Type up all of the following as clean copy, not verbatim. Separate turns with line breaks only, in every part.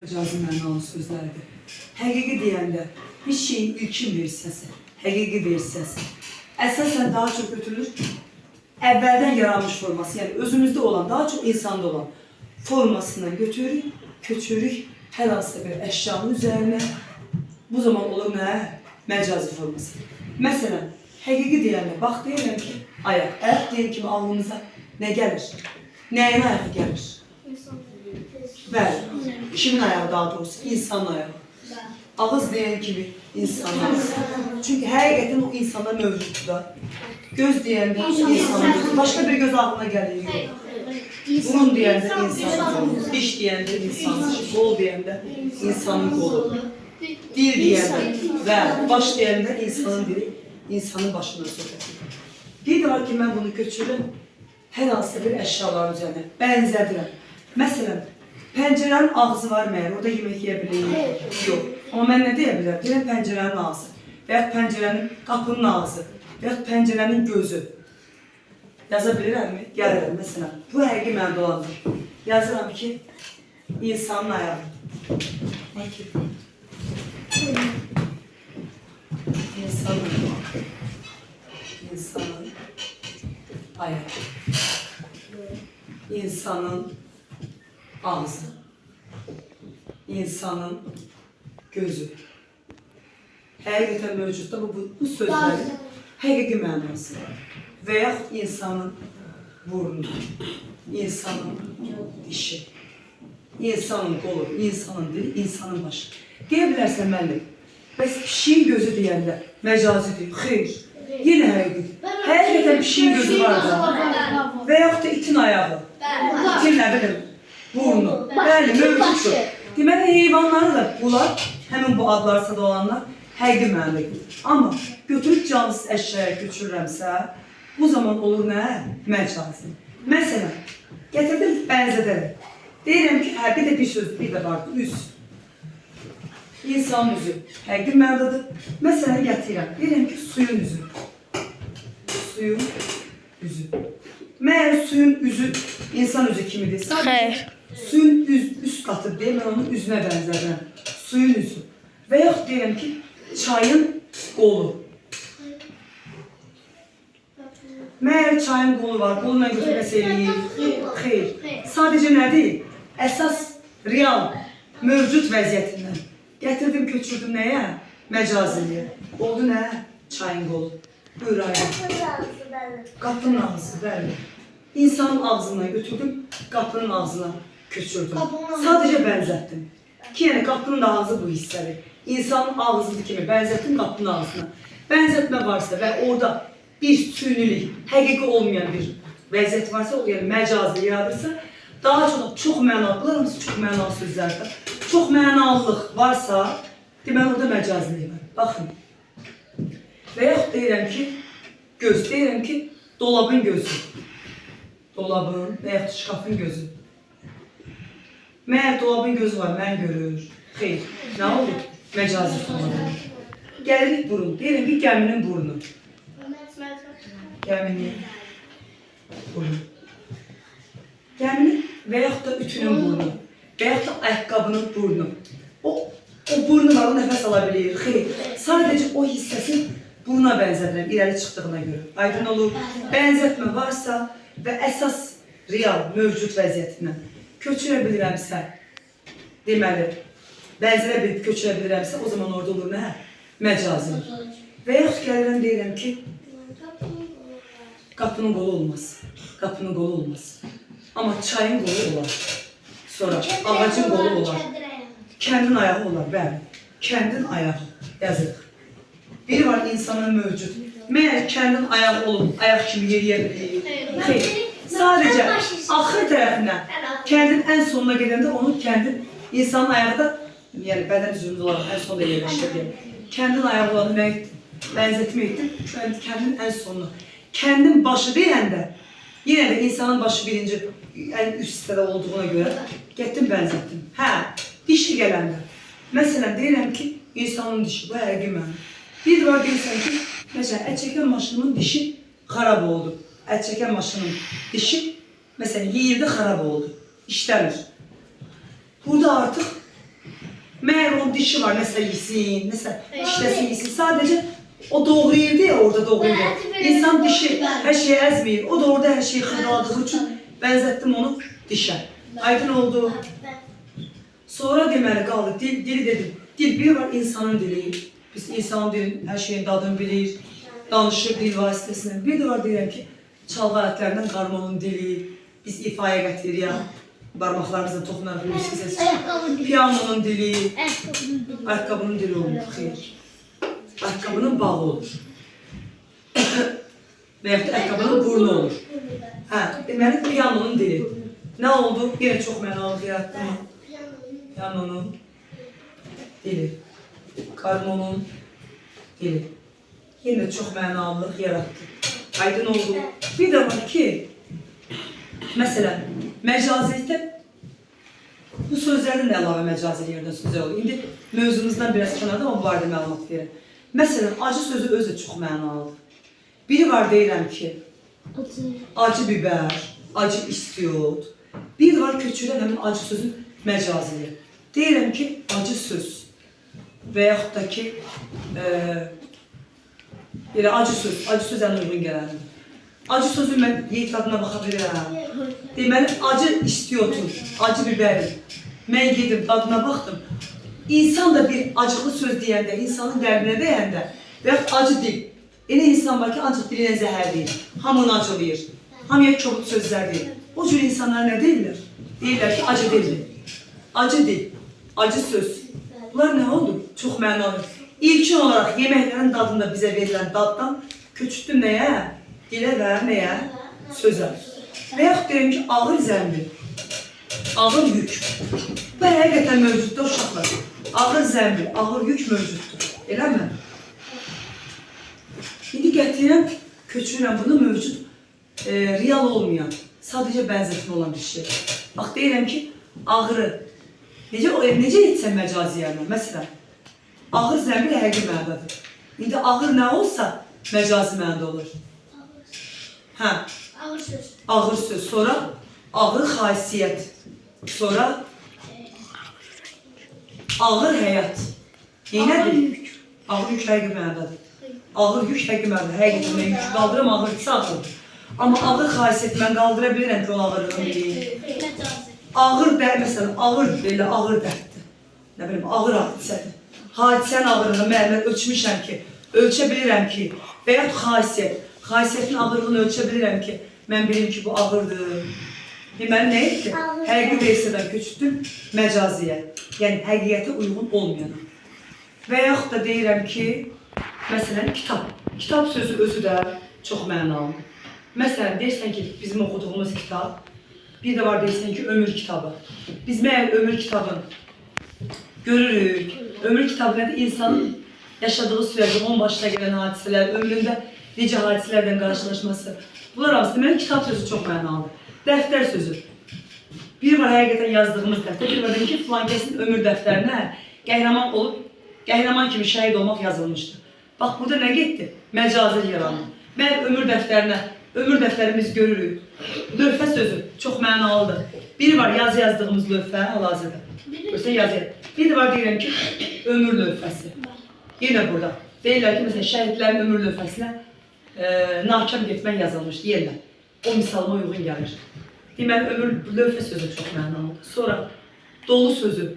Mecazi mənalı sözlərdir. Həqiqi deyəndə bir şeyin ilkin versiyası, həqiqi versiyası əsasən daha çox götürülür əvvəldən yaranmış forması, yəni özümüzdə olan, daha çox insanda olan formasından götürürük, köçürük hər hansısa bir əşyanın üzərinə. Bu zaman olur nə? Məcazi forması. Məsələn, həqiqi deyəndə, bax deyirəm ki, ayaq. Ayaq deyən kimi ağlımıza nə gəlir? Nəyin ayağı gəlir? Bəli, kimin ayağı daha doğrusu? İnsanın ayağı. Ağız deyən kimi insanın ağzı. Çünki həqiqətən o insanda mövcuddur da. Göz deyəndə insanın gözü. Başqa bir göz ağlına gəlir. Burun deyəndə insanın gözü. Diş deyəndə insanın dişi. Qol deyəndə insanın qolu. Dil deyəndə və baş deyəndə insanın dili, insanın başına söhbət edir. Bir də var ki, mən bunu köçürüm, hər hansısa bir əşyaların üzərine bənzədirəm. Məsələn, pəncərənin ağzı var məyər, orada yemək yeyə biləyim? Yox. Amma mən nə deyə bilərəm? Deyirəm pəncərənin ağzı və yaxud pəncərənin qapının ağzı və yaxud pəncərənin gözü. Yaza bilirəmmi? Gəlirəm, məsələn. Bu həqiqi məndə olandır. Yazıram ki, insanın ayağı. İnsanın ayağı. İnsanın ağzı. İnsanın gözü. Həqiqətən mövcudda bu sözlərin həqiqi mənası var. Və yaxud insanın burnu, insanın dişi, insanın qolu, insanın dili, insanın başı. Deyə bilərsən müəllim, bəs pişiyin gözü deyəndə məcazidir, xeyr, yenə həqiqidir. Həqiqətən pişiyin gözü var da. Və yaxud da itin ayağı, itin nə bilim, burnu, bəli, mövcuddur. Deməli, heyvanları da bunlar, həmin bu adlarsa da olanlar, həqiqi mənlidir. Amma götürüb cansız əşyaya köçürürəmsə, bu zaman olur nə? Məcazi. Məsələn, gətirdim bənzədərək. Deyirəm ki, bir də bir söz, bir də vardır, üz. İnsanın üzü həqiqi məndadır. Məsələn, gətirirəm. Deyirəm ki, suyun üzü. Suyun üzü. Məyər suyun üzü insan üzü kimidir?
Xeyr.
Suyun üst qatı deyil, mən onun üzünə bənzədirəm. Suyun üzü. Və yaxud deyirəm ki, çayın qolu. Məyər çayın qolu var, qolu mən götürməs eləyir. Xeyr. Sadəcə nə deyil? Əsas, real, mövcud vəziyyətindən. Gətirdim, köçürdüm nəyə? Məcaziliyə. Oldu nə? Çayın qolu. Buyur ayaq. Qapının ağzı, bəli. İnsanın ağzından götürdüm, qapının ağzına köçürdüm. Sadəcə bənzətdim. Ki, yəni qapının ağzı bu hissədir. İnsanın ağzı kimi bənzətdim qapının ağzına. Bənzətmə varsa və orada bir sünilik, həqiqi olmayan bir vəziyyət varsa, o yəni məcazi yaradırsa, daha çox mənalı, bunlar hamısı çox mənalı sözlərdir. Çox mənalılıq varsa, deməli orada məcazilik var. Baxın. Və yaxud deyirəm ki, göz, deyirəm ki, dolabın gözü. Dolabın və yaxud şkafın gözü. Məyər dolabın gözü var, mən görür. Xeyr, nə olur? Məcazi formadır. Gəlirik burun, deyirəm ki, gəminin burnu. Gəminin burnu. Gəminin və yaxud da ütünün burnu. Və yaxud da ayaqqabının burnu. O burnu var, o nəfəs ala bilir. Xeyr, sadəcə o hissəsi buruna bənzədirəm, irəli çıxdığına görə. Aydın olur, bənzətmə varsa və əsas real, mövcud vəziyyətindən köçürə bilirəmsə, deməli, bənzərə bilib köçürə bilirəmsə, o zaman orada olur nə? Məcazi. Və yaxud gəlirəm, deyirəm ki, qapının qolu olmaz. Qapının qolu olmaz. Amma çayın qolu olar. Sonra ağacın qolu olar. Kəndin ayağı olar, bəli. Kəndin ayağı yazılır. Biri var insanın mövcud. Məyər kəndin ayağı olub, ayaq kimi yeriyə bilir. Xeyr. Sadəcə axır tərəfindən, kəndin ən sonuna gedəndə onun kəndin, insanın ayağı da, yəni bədən üzrümüz olaraq ən sonunda yerləşdir. Kəndin ayağı olanı mən bənzətmə etdim, kəndin ən sonuna. Kəndin başı deyəndə, yenə də insanın başı birinci, ən üst hissədə olduğuna görə getdim, bənzətdim. Hə, dişi gələndə. Məsələn, deyirəm ki, insanın dişi, bu həqiqi mənim. Bir var deyirsən ki, məsələn, ət çəkən maşının dişi xarab oldu. Ət çəkən maşının dişi, məsələn, yeyildi, xarab oldu. İşləmir. Burada artıq o dişi var, nəsə yesin, nəsə işləsin, yesin. Sadəcə o doğrayırdı ya, orada doğrayırdı. İnsan dişi hər şeyi əzməyir. O da orada hər şeyi xıraladığı üçün bənzətdim onu dişə. Aydın oldu. Sonra deməli qaldı, dili dedim. Dil biri var insanın dili. Biz insanın dilin hər şeyin dadını bilir, danışır dil vasitəsilə. Bir də var deyirəm ki, çalğı ələtlərindən qarmonun dili, biz ifaya gətirir ya, barmaqlarımızla toxunan bilirsiniz. Piyanonun dili, ayaqqabının dili olur, xeyr. Ayaqqabının bağı olur. Və yaxud da ayaqqabının burnu olur. Hə, deməli piyanonun dili. Nə oldu? Yenə çox mənalı yaratdım. Piyanonun dili. Qarmonun dili. Yenə çox mənalılıq yarattı. Aydın oldu. Bir də var ki, məsələn, məcazilikdə bu sözlərdən əlavə məcazi yerdən sözlər olur. İndi mövzumuzdan biraz kənarda, amma bu barədə məlumat verir. Məsələn, acı sözü özü çox mənalıdır. Biri var deyirəm ki, acı biber, acı istiyot. Bir var köçürən həmin acı sözün məcaziliyi. Deyirəm ki, acı söz və yaxud da ki, elə acı söz ən uyğun gələndir. Acı sözün mən yeyib tadına baxa bilirəm. Deməli, acı istiyotur, acı biberi. Mən gedim, tadına baxdım. İnsan da bir acıqlı söz deyəndə, insanın qəlbinə dəyəndə və yaxud acı dil. Elə insan var ki, ancaq dilinə zəhər deyir, hamını acılayır, hamıya kobud sözlər deyir. O cür insanlar nə deyirlər? Deyirlər ki, acı dildir, acı dil, acı söz. Bunlar nə oldu? Çox mənalı. İlkin olaraq yeməklərin dadında bizə verilən daddan köçütdüm nəyə? Dilə və nəyə? Sözə. Və yaxud deyim ki, ağır zəmbil, ağır yük. Bu həqiqətən mövcuddur uşaqlar. Ağır zəmbil, ağır yük mövcuddur. Eləmi? İndi gətirirəm, köçürəm bunu mövcud, real olmayan, sadəcə bənzətmə olan bir şey. Bax, deyirəm ki, ağrı. Necə etsən məcazi yerlə? Məsələn, ağır zəmbil həqiqi mənadadır. İndi ağır nə olsa, məcazi mənada olur. Hə?
Ağır söz.
Ağır söz. Sonra ağır xasiyyət. Sonra ağır həyat. Neynədir? Ağır yük həqiqi mənadadır. Ağır yük həqiqi mənadadır. Həqiqətən mən yük qaldıram, ağırlıqsa ağır. Amma ağır xasiyyət mən qaldıra bilirəm ki, o ağırlığını deyil. Ağır dərd, məsələn, ağır belə ağır dərddir. Nə bilim, ağır hadisədir. Hadisənin ağırlığını mən ölçmüşəm ki, ölçə bilirəm ki, və yaxud xasiyyət. Xasiyyətin ağırlığını ölçə bilirəm ki, mən bilim ki, bu ağırdır. Deməli, nə etdi? Həqiqi versiyadan köçürdüm məcaziyə. Yəni, həqiqətə uyğun olmayana. Və yaxud da deyirəm ki, məsələn, kitab. Kitab sözü özü də çox mənalıdır. Məsələn, deyirsən ki, bizim oxuduğumuz kitab, bir də var deyirsən ki, ömür kitabı. Biz məyər ömür kitabını görürük. Ömür kitabı nədir? İnsanın yaşadığı sürəcə, onun başına gələn hadisələr, ömründə necə hadisələrdən qarşılaşması. Bunlar arasında mənim kitab sözü çox mənalıdır. Dəftər sözü. Bir var həqiqətən yazdığımız dəftər, bir var deyim ki, filan kəsin ömür dəftərinə qəhrəman olub, qəhrəman kimi şəhid olmaq yazılmışdır. Bax, burada nə getdi? Məcazi yarandı. Mən ömür dəftərimizi görürük. Lövhə sözü çox mənalıdır. Biri var yazı yazdığımız lövhə, hal-hazırda. Görsən yazı. Bir də var deyirəm ki, ömür lövhəsi. Yenə burada. Deyirlər ki, məsələn, şəhidlərin ömür lövhəsinə nahkam getmək yazılmışdı yerlə. O misalıma uyğun gəlir. Deməli, ömür lövhə sözü çox mənalıdır. Sonra dolu sözü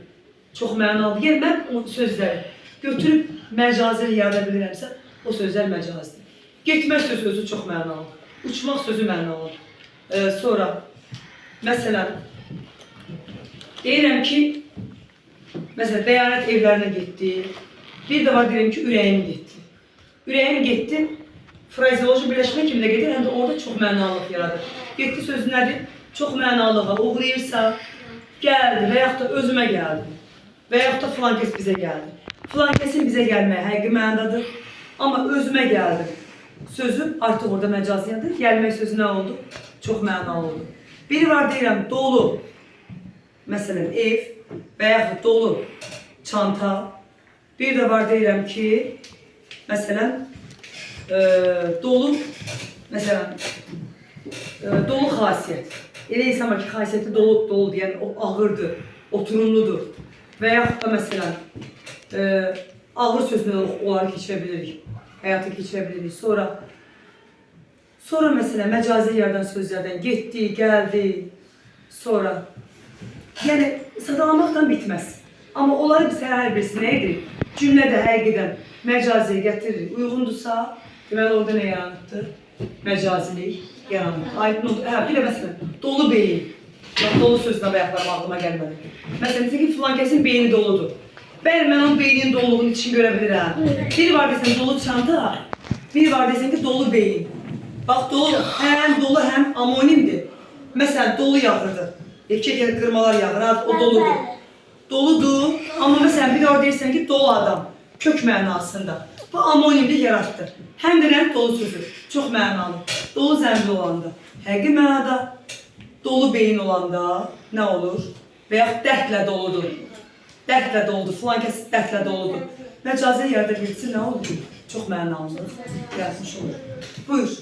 çox mənalıdır. Yəni, mən o sözləri götürüb məcazi yada bilirəmsə, o sözlər məcazidir. Getmək sözü özü çox mənalıdır. Uçmaq sözü mənalıdır. Sonra, məsələn, deyirəm ki, məsələn, dəyarət evlərinə getdi. Bir də var deyirəm ki, ürəyim getdi. Ürəyim getdi, frazeoloji birləşmə kimi də gedir, həm də orada çox mənalılıq yaradır. Getdi sözü nədir? Çox mənalılığa uğrayırsa, gəldi və yaxud da özümə gəldi. Və yaxud da filan kəs bizə gəldi. Filan kəsin bizə gəlməyə həqiqi mənadadır. Amma özümə gəldi. Sözü artıq orada məcaziyadır. Gəlmək sözü nə oldu? Çox mənalı oldu. Biri var deyirəm, dolu. Məsələn, ev və yaxud dolu çanta. Bir də var deyirəm ki, məsələn, dolu, məsələn, dolu xasiyyət. Elə insan var ki, xasiyyəti dolu deyən o ağırdır, oturumludur. Və yaxud da məsələn, ağır sözlə onları keçirə bilirik. Həyata keçirə bilirik. Sonra məsələn, məcazi yerdən sözlərdən getdi, gəldi. Sonra, yəni sadalamaktan bitməz. Amma onları biz hər birisi nə edir? Cümlədə həqiqdən məcaziyə gətirir. Uyğundursa, deməli orada nə yaranıbdır? Məcazilik yaranır. Aydın oldu. Bir də məsələn, dolu beyin. Dolu sözünə bayaqlarım ağlıma gəlmədi. Məsələn, ki, filan kəsin beyni doludur. Bəli, mən onun beyninin doluluğunu için görə bilirəm. Biri var desən dolu çanta, biri var desən ki dolu beyin. Bax, həm dolu, həm amonimdir. Məsələn, dolu yağırdır. Erkək qırmalar yağır, o doludur. Doludur, amma məsələn, bir də orada deyirsən ki, dolu adam, kök mənasında. Bu amonimlik yaratdır. Həm də nə dolu sözü, çox mənalı. Dolu zəmli olanda, həqiqi mənada, dolu beyin olanda nə olur? Və yaxud dərdlə doludur. Dərdlə doludur, filan kəs dərdlə doludur. Məcazi yerdə bilsin nə olur? Çox mənalı yaratmış olur. Buyur.